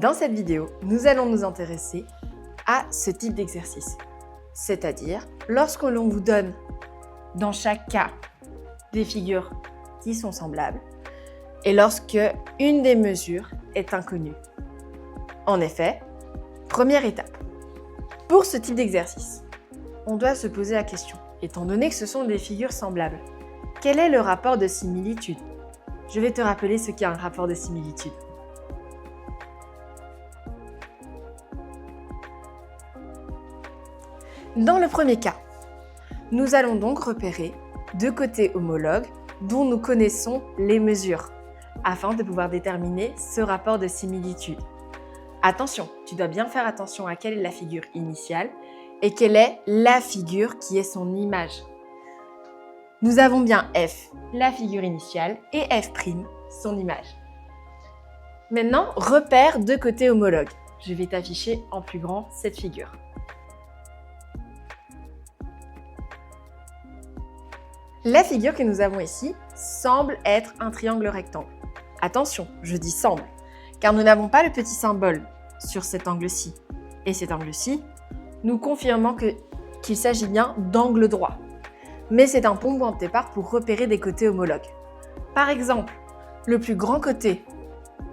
Dans cette vidéo, nous allons nous intéresser à ce type d'exercice. C'est-à-dire, lorsque l'on vous donne, dans chaque cas, des figures qui sont semblables et lorsque une des mesures est inconnue. En effet, première étape. Pour ce type d'exercice, on doit se poser la question, étant donné que ce sont des figures semblables, quel est le rapport de similitude? Je vais te rappeler ce qu'est un rapport de similitude. Dans le premier cas, nous allons donc repérer deux côtés homologues dont nous connaissons les mesures, afin de pouvoir déterminer ce rapport de similitude. Attention, tu dois bien faire attention à quelle est la figure initiale et quelle est la figure qui est son image. Nous avons bien F, la figure initiale, et F', son image. Maintenant, repère deux côtés homologues. Je vais t'afficher en plus grand cette figure. La figure que nous avons ici semble être un triangle rectangle. Attention, je dis semble, car nous n'avons pas le petit symbole sur cet angle-ci. Et cet angle-ci, nous confirmons qu'il s'agit bien d'angle droit. Mais c'est un bon point de départ pour repérer des côtés homologues. Par exemple, le plus grand côté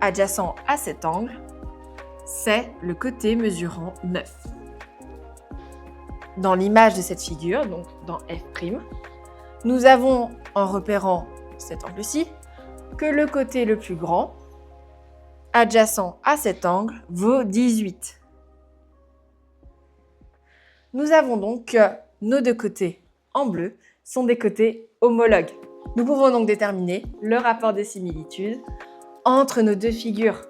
adjacent à cet angle, c'est le côté mesurant 9. Dans l'image de cette figure, donc dans F', nous avons, en repérant cet angle-ci, que le côté le plus grand, adjacent à cet angle, vaut 18. Nous avons donc que nos deux côtés en bleu sont des côtés homologues. Nous pouvons donc déterminer le rapport de similitude entre nos deux figures.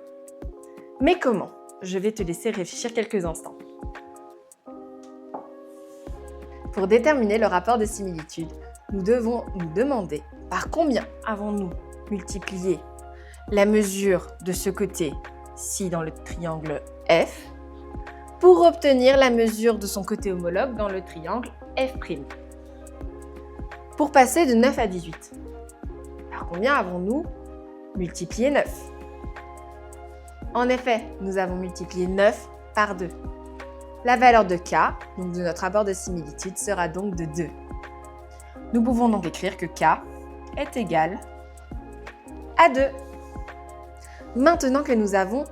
Mais comment? Je vais te laisser réfléchir quelques instants. Pour déterminer le rapport de similitude, nous devons nous demander par combien avons-nous multiplié la mesure de ce côté-ci dans le triangle F pour obtenir la mesure de son côté homologue dans le triangle F'. Pour passer de 9 à 18, par combien avons-nous multiplié 9? En effet, nous avons multiplié 9 par 2. La valeur de K, donc de notre rapport de similitude, sera donc de 2. Nous pouvons donc écrire que K est égal à 2. Maintenant que nous avons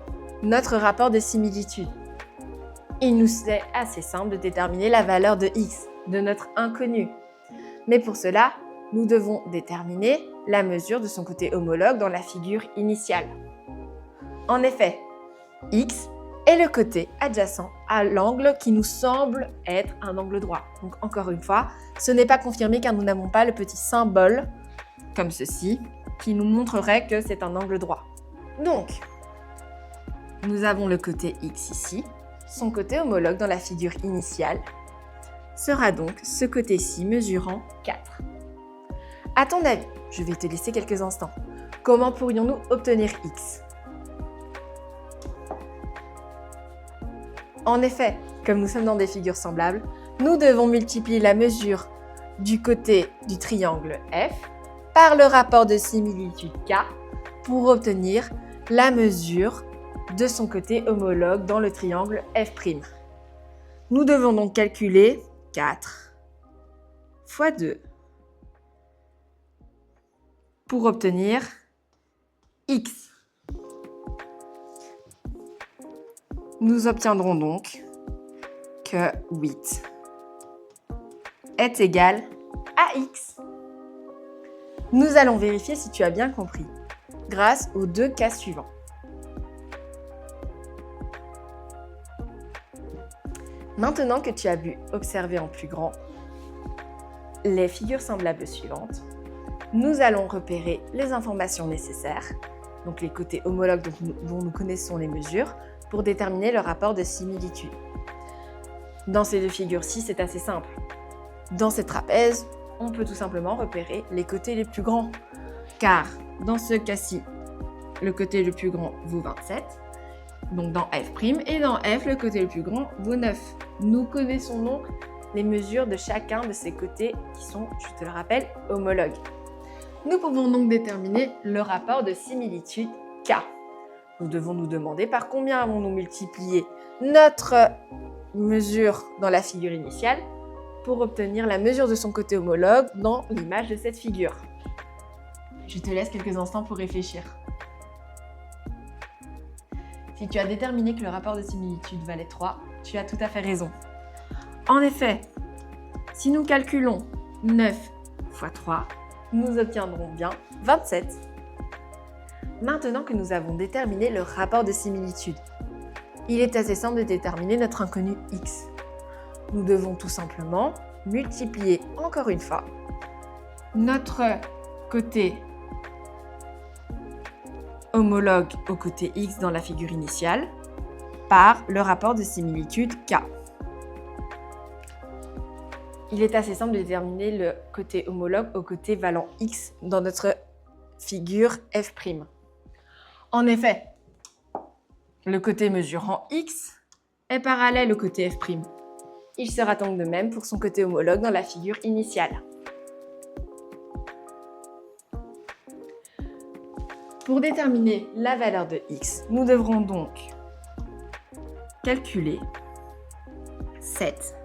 notre rapport de similitude, il nous est assez simple de déterminer la valeur de X, de notre inconnu. Mais pour cela, nous devons déterminer la mesure de son côté homologue dans la figure initiale. En effet, X est le côté adjacent à l'angle qui nous semble être un angle droit. Donc encore une fois, ce n'est pas confirmé car nous n'avons pas le petit symbole, comme ceci, qui nous montrerait que c'est un angle droit. Donc, nous avons le côté X ici. Son côté homologue dans la figure initiale sera donc ce côté-ci mesurant 4. À ton avis, je vais te laisser quelques instants. Comment pourrions-nous obtenir X? En effet, comme nous sommes dans des figures semblables, nous devons multiplier la mesure du côté du triangle F par le rapport de similitude K pour obtenir la mesure de son côté homologue dans le triangle F'. Nous devons donc calculer 4 fois 2 pour obtenir X. Nous obtiendrons donc que 8 est égal à X. Nous allons vérifier si tu as bien compris grâce aux deux cas suivants. Maintenant que tu as pu observer en plus grand les figures semblables suivantes, nous allons repérer les informations nécessaires, donc les côtés homologues dont nous connaissons les mesures, pour déterminer le rapport de similitude. Dans ces deux figures-ci, c'est assez simple. Dans ces trapèzes, on peut tout simplement repérer les côtés les plus grands, car dans ce cas-ci, le côté le plus grand vaut 27, donc dans F', et dans F, le côté le plus grand vaut 9. Nous connaissons donc les mesures de chacun de ces côtés qui sont, je te le rappelle, homologues. Nous pouvons donc déterminer le rapport de similitude K. nous devons nous demander par combien avons-nous multiplié notre mesure dans la figure initiale pour obtenir la mesure de son côté homologue dans l'image de cette figure. Je te laisse quelques instants pour réfléchir. Si tu as déterminé que le rapport de similitude valait 3, tu as tout à fait raison. En effet, si nous calculons 9 fois 3, nous obtiendrons bien 27. Maintenant que nous avons déterminé le rapport de similitude, il est assez simple de déterminer notre inconnu x. Nous devons tout simplement multiplier encore une fois notre côté homologue au côté x dans la figure initiale par le rapport de similitude k. Il est assez simple de déterminer le côté homologue au côté valant x dans notre figure f'. En effet, le côté mesurant x est parallèle au côté f'. Il sera donc de même pour son côté homologue dans la figure initiale. Pour déterminer la valeur de x, nous devrons donc calculer 7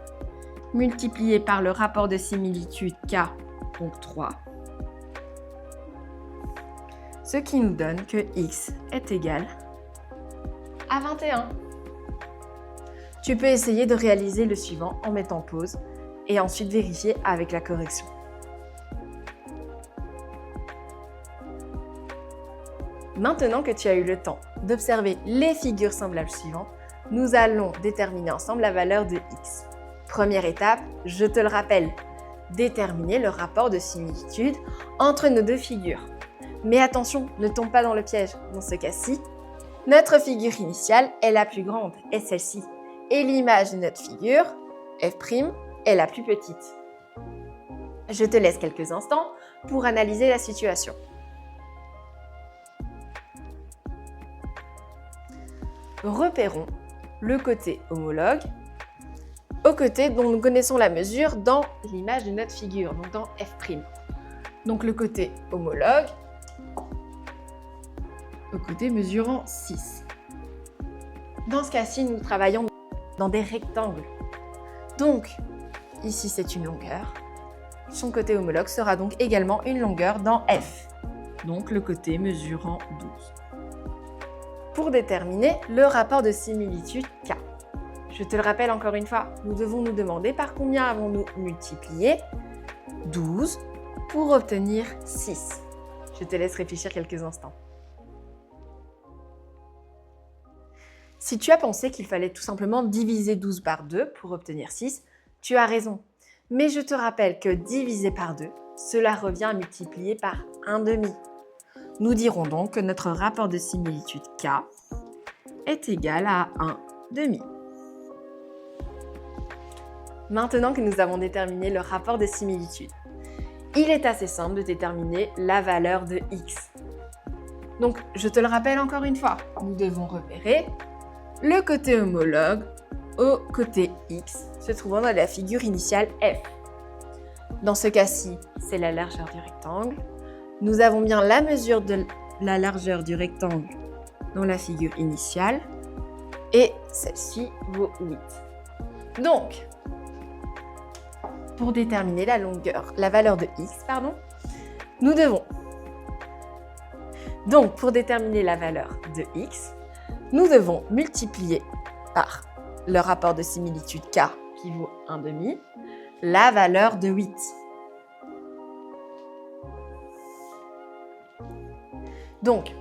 multiplié par le rapport de similitude k, donc 3, ce qui nous donne que x est égal à 21. Tu peux essayer de réaliser le suivant en mettant pause et ensuite vérifier avec la correction. Maintenant que tu as eu le temps d'observer les figures semblables suivantes, nous allons déterminer ensemble la valeur de x. Première étape, je te le rappelle, déterminer le rapport de similitude entre nos deux figures. Mais attention, ne tombe pas dans le piège. Dans ce cas-ci, notre figure initiale est la plus grande, est celle-ci. Et l'image de notre figure, f', est la plus petite. Je te laisse quelques instants pour analyser la situation. Repérons le côté homologue au côté dont nous connaissons la mesure dans l'image de notre figure, donc dans f'. Donc le côté homologue au côté mesurant 6. Dans ce cas-ci, nous travaillons dans des rectangles. Donc, ici c'est une longueur. Son côté homologue sera donc également une longueur dans f, donc le côté mesurant 12. Pour déterminer le rapport de similitude K. Je te le rappelle encore une fois, nous devons nous demander par combien avons-nous multiplié 12 pour obtenir 6. Je te laisse réfléchir quelques instants. Si tu as pensé qu'il fallait tout simplement diviser 12 par 2 pour obtenir 6, tu as raison. Mais je te rappelle que diviser par 2, cela revient à multiplier par 1/2. Nous dirons donc que notre rapport de similitude K est égal à 1/2. Maintenant que nous avons déterminé le rapport de similitude, il est assez simple de déterminer la valeur de x. Donc, je te le rappelle encore une fois, nous devons repérer le côté homologue au côté x se trouvant dans la figure initiale f. Dans ce cas-ci, c'est la largeur du rectangle. Nous avons bien la mesure de la largeur du rectangle dans la figure initiale et celle-ci vaut 8. Donc, pour déterminer la valeur de x, nous devons. Donc, pour déterminer la valeur de x, nous devons multiplier par le rapport de similitude k qui vaut 1/2, la valeur de 8. Donc,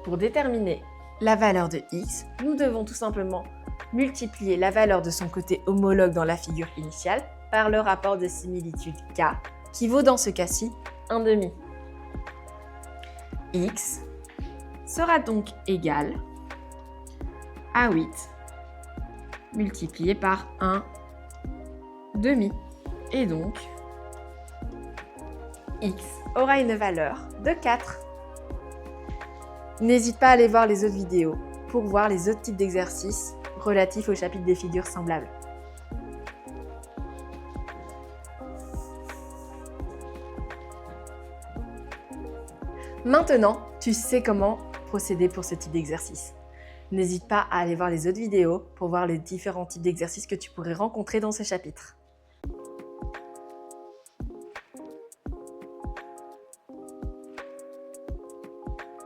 pour déterminer la valeur de x, nous devons tout simplement multiplier la valeur de son côté homologue dans la figure initiale par le rapport de similitude k, qui vaut dans ce cas-ci 1/2. X sera donc égal à 8 multiplié par 1/2. Et donc, x aura une valeur de 4. N'hésite pas à aller voir les autres vidéos pour voir les autres types d'exercices relatifs au chapitre des figures semblables. Maintenant, tu sais comment procédé pour ce type d'exercice. N'hésite pas à aller voir les autres vidéos pour voir les différents types d'exercices que tu pourrais rencontrer dans ce chapitre.